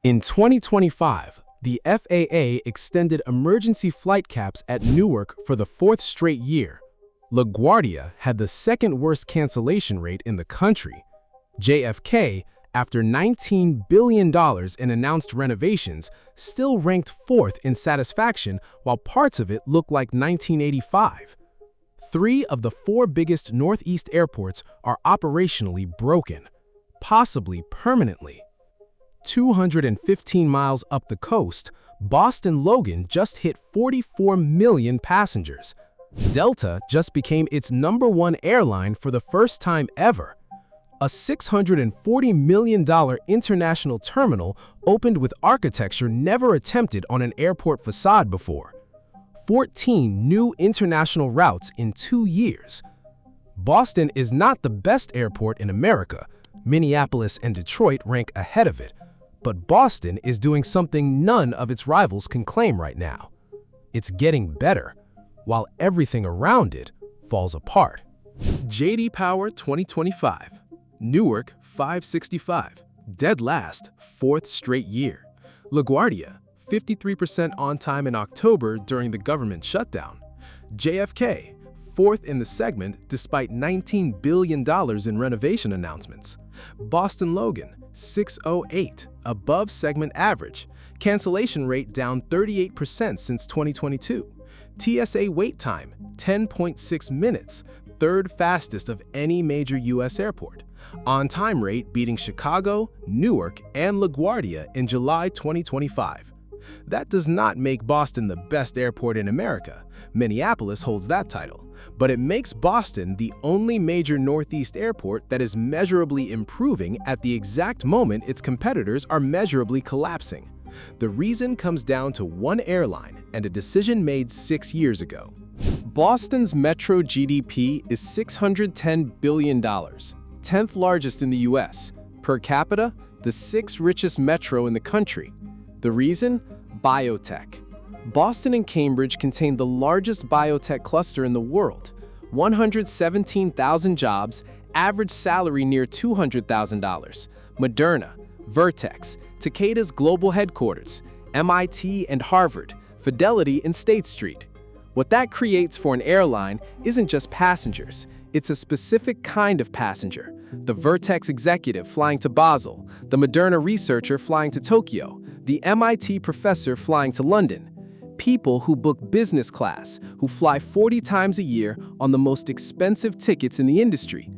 In 2025, the FAA extended emergency flight caps at Newark for the fourth straight year. LaGuardia had the second worst cancellation rate in the country. JFK, after $19 billion in announced renovations, still ranked fourth in satisfaction while parts of it look like 1985. 3 of the 4 biggest Northeast airports are operationally broken, possibly permanently. 215 miles up the coast, Boston Logan just hit 44 million passengers. Delta just became its #1 airline for the first time ever. A $640 million international terminal opened with architecture never attempted on an airport facade before. 14 new international routes in 2 years. Boston is not the best airport in America. Minneapolis and Detroit rank ahead of it. But Boston is doing something none of its rivals can claim right now. It's getting better, while everything around it falls apart. J.D. Power 2025. Newark 565. Dead last, 4th straight year. LaGuardia 53% on time in October during the government shutdown. JFK 4th in the segment despite $19 billion in renovation announcements. Boston Logan 608, above segment average. Cancellation rate down 38% since 2022. TSA wait time 10.6 minutes, 3rd fastest of any major U.S. airport. On-time rate beating Chicago, Newark, and LaGuardia in July 2025. That does not make Boston the best airport in America. Minneapolis holds that title. But it makes Boston the only major Northeast airport that is measurably improving at the exact moment its competitors are measurably collapsing. The reason comes down to one airline and a decision made 6 years ago. Boston's metro GDP is $610 billion, 10th largest in the US. Per capita, the 6th richest metro in the country. The reason? Biotech. Boston and Cambridge contain the largest biotech cluster in the world. 117,000 jobs, average salary near $200,000. Moderna, Vertex, Takeda's global headquarters, MIT and Harvard, Fidelity and State Street. What that creates for an airline isn't just passengers, it's a specific kind of passenger. The Vertex executive flying to Basel, the Moderna researcher flying to Tokyo, the MIT professor flying to London. People who book business class, who fly 40 times a year on the most expensive tickets in the industry.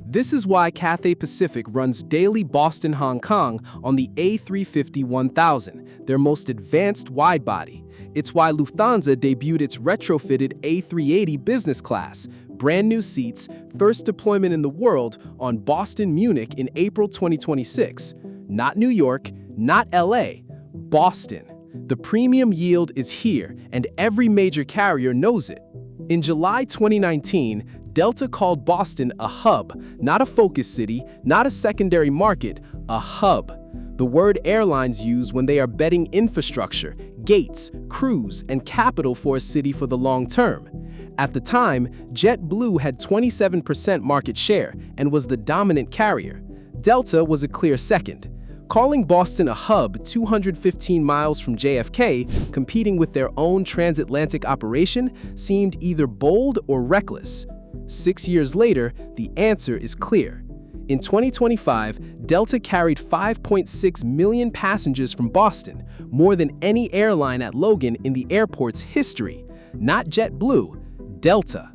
This is why Cathay Pacific runs daily Boston-Hong Kong on the A350-1000, their most advanced wide-body. It's why Lufthansa debuted its retrofitted A380 business class, brand new seats, first deployment in the world on Boston-Munich in April 2026. Not New York, not LA, Boston. The premium yield is here, and every major carrier knows it. In July 2019, Delta called Boston a hub, not a focus city, not a secondary market, a hub. The word airlines use when they are betting infrastructure, gates, crews, and capital for a city for the long term. At the time, JetBlue had 27% market share and was the dominant carrier. Delta was a clear second. Calling Boston a hub 215 miles from JFK, competing with their own transatlantic operation, seemed either bold or reckless. 6 years later, the answer is clear. In 2025, Delta carried 5.6 million passengers from Boston, more than any airline at Logan in the airport's history. Not JetBlue, Delta.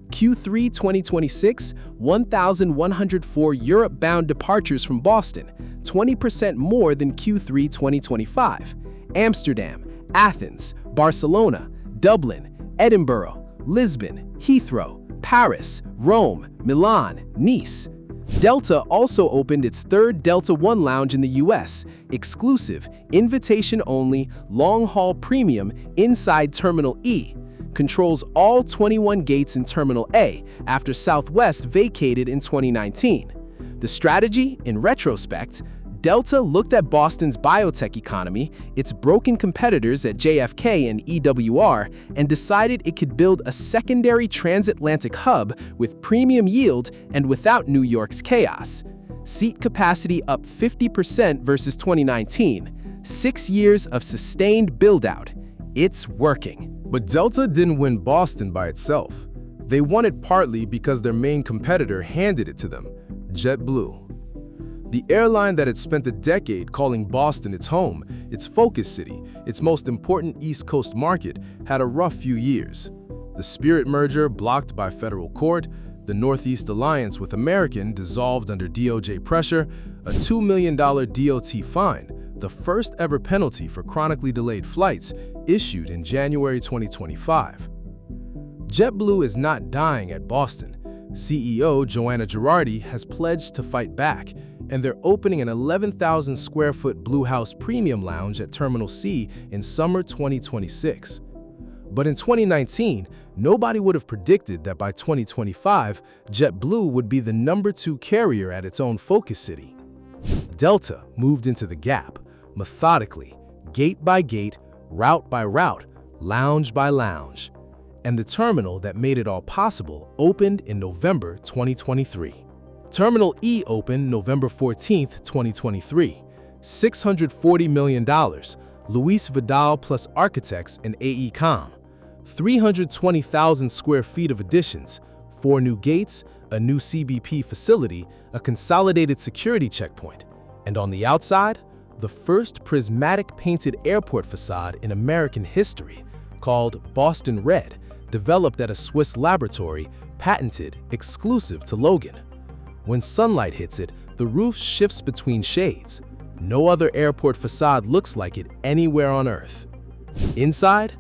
Q3 2026, 1,104 Europe-bound departures from Boston, 20% more than Q3 2025. Amsterdam, Athens, Barcelona, Dublin, Edinburgh, Lisbon, Heathrow, Paris, Rome, Milan, Nice. Delta also opened its 3rd Delta One lounge in the US, exclusive, invitation-only, long-haul premium inside Terminal E. Controls all 21 gates in Terminal A after Southwest vacated in 2019. The strategy, in retrospect, Delta looked at Boston's biotech economy, its broken competitors at JFK and EWR, and decided it could build a secondary transatlantic hub with premium yield and without New York's chaos. Seat capacity up 50% versus 2019. 6 years of sustained build-out. It's working. But Delta didn't win Boston by itself. They won it partly because their main competitor handed it to them, JetBlue. The airline that had spent a decade calling Boston its home, its focus city, its most important East Coast market, had a rough few years. The Spirit merger blocked by federal court, the Northeast Alliance with American dissolved under DOJ pressure, a $2 million DOT fine, the first ever penalty for chronically delayed flights, issued in January 2025. JetBlue is not dying at Boston. CEO Joanna Girardi has pledged to fight back, and they're opening an 11,000 square foot Blue House Premium Lounge at Terminal C in summer 2026. But in 2019, nobody would have predicted that by 2025, JetBlue would be the #2 carrier at its own focus city. Delta moved into the gap, methodically, gate by gate, route by route, lounge by lounge. And the terminal that made it all possible opened in November 2023. Terminal E opened November 14, 2023. $640 million, Luis Vidal plus Architects and AECOM. 320,000 square feet of additions, 4 new gates, a new CBP facility, a consolidated security checkpoint. And on the outside, the first prismatic painted airport facade in American history, called Boston Red, developed at a Swiss laboratory, patented, exclusive to Logan. When sunlight hits it, the roof shifts between shades. No other airport facade looks like it anywhere on Earth. Inside,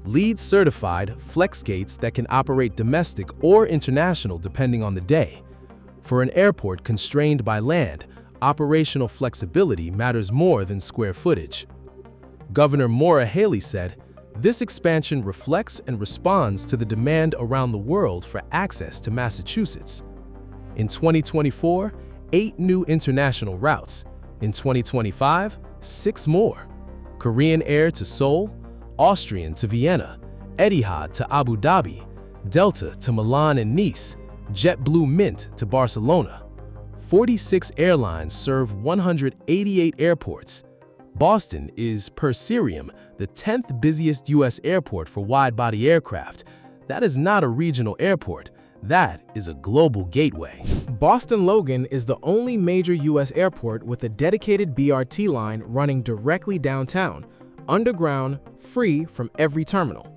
LEED certified flex gates that can operate domestic or international depending on the day. For an airport constrained by land, operational flexibility matters more than square footage. Governor Maura Haley said, "This expansion reflects and responds to the demand around the world for access to Massachusetts." In 2024, 8 new international routes. In 2025, 6 more. Korean Air to Seoul, Austrian to Vienna, Etihad to Abu Dhabi, Delta to Milan and Nice, JetBlue Mint to Barcelona. 46 airlines serve 188 airports. Boston is, per Cirium, the 10th busiest U.S. airport for wide-body aircraft. That is not a regional airport. That is a global gateway. Boston Logan is the only major U.S. airport with a dedicated BRT line running directly downtown, underground, free from every terminal.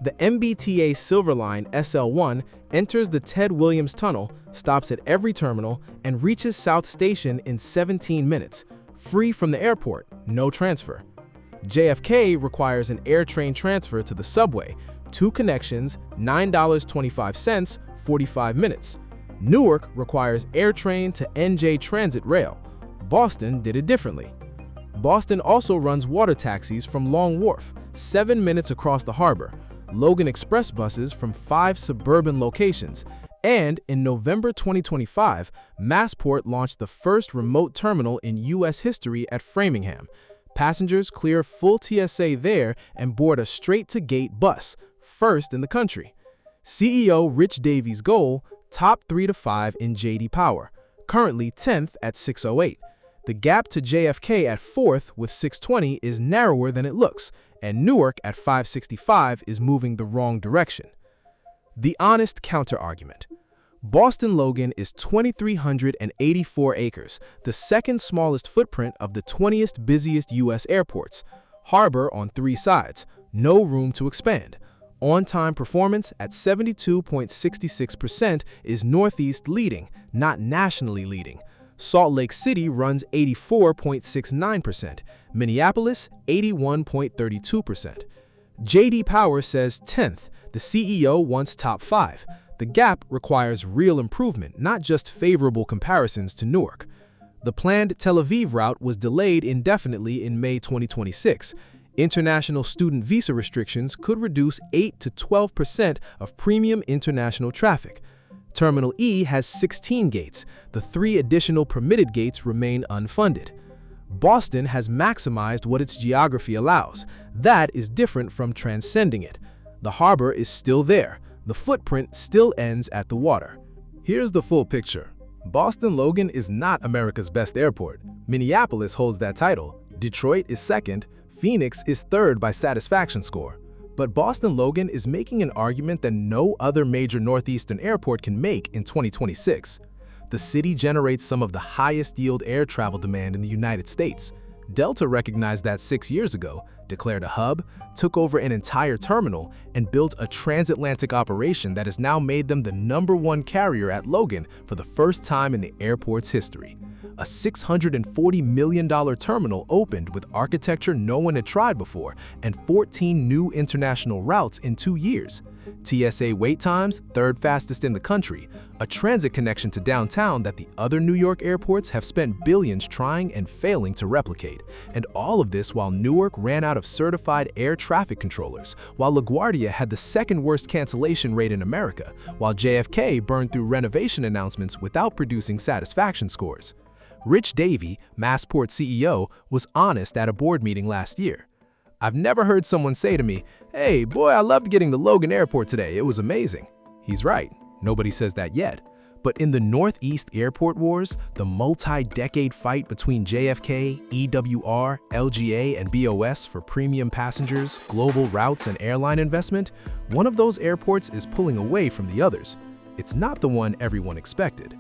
The MBTA Silver Line SL1 enters the Ted Williams Tunnel, stops at every terminal, and reaches South Station in 17 minutes, free from the airport, no transfer. JFK requires an AirTrain transfer to the subway, 2 connections, $9.25, 45 minutes. Newark requires AirTrain to NJ Transit Rail. Boston did it differently. Boston also runs water taxis from Long Wharf, 7 minutes across the harbor, Logan Express buses from 5 suburban locations, and in November 2025, Massport launched the first remote terminal in U.S. history at Framingham. Passengers clear full TSA there and board a straight-to-gate bus, first in the country. CEO Rich Davies' goal, top 3 to 5 in J.D. Power, currently 10th at 608. The gap to JFK at 4th with 620 is narrower than it looks, and Newark at 565 is moving the wrong direction. The honest counter-argument. Boston Logan is 2,384 acres, the second smallest footprint of the 20th busiest U.S. airports. Harbor on 3 sides, no room to expand. On-time performance at 72.66% is Northeast leading, not nationally leading. Salt Lake City runs 84.69%, Minneapolis 81.32%. J.D. Power says 10th, the CEO wants top 5. The gap requires real improvement, not just favorable comparisons to Newark. The planned Tel Aviv route was delayed indefinitely in May 2026. International student visa restrictions could reduce 8 to 12% of premium international traffic. Terminal E has 16 gates. The 3 additional permitted gates remain unfunded. Boston has maximized what its geography allows. That is different from transcending it. The harbor is still there. The footprint still ends at the water. Here's the full picture. Boston Logan is not America's best airport. Minneapolis holds that title, Detroit is second, Phoenix is third by satisfaction score. But Boston Logan is making an argument that no other major northeastern airport can make in 2026. The city generates some of the highest yield air travel demand in the United States. Delta recognized that 6 years ago, declared a hub, took over an entire terminal, and built a transatlantic operation that has now made them the #1 carrier at Logan for the first time in the airport's history. A $640 million terminal opened with architecture no one had tried before and 14 new international routes in 2 years. TSA wait times, third fastest in the country, a transit connection to downtown that the other New York airports have spent billions trying and failing to replicate. And all of this while Newark ran out of certified air traffic controllers, while LaGuardia had the second worst cancellation rate in America, while JFK burned through renovation announcements without producing satisfaction scores. Rich Davey, Massport CEO, was honest at a board meeting last year. "I've never heard someone say to me, 'Hey, boy, I loved getting to Logan Airport today. It was amazing.'" He's right. Nobody says that yet. But in the Northeast Airport Wars, the multi-decade fight between JFK, EWR, LGA, and BOS for premium passengers, global routes, and airline investment, one of those airports is pulling away from the others. It's not the one everyone expected.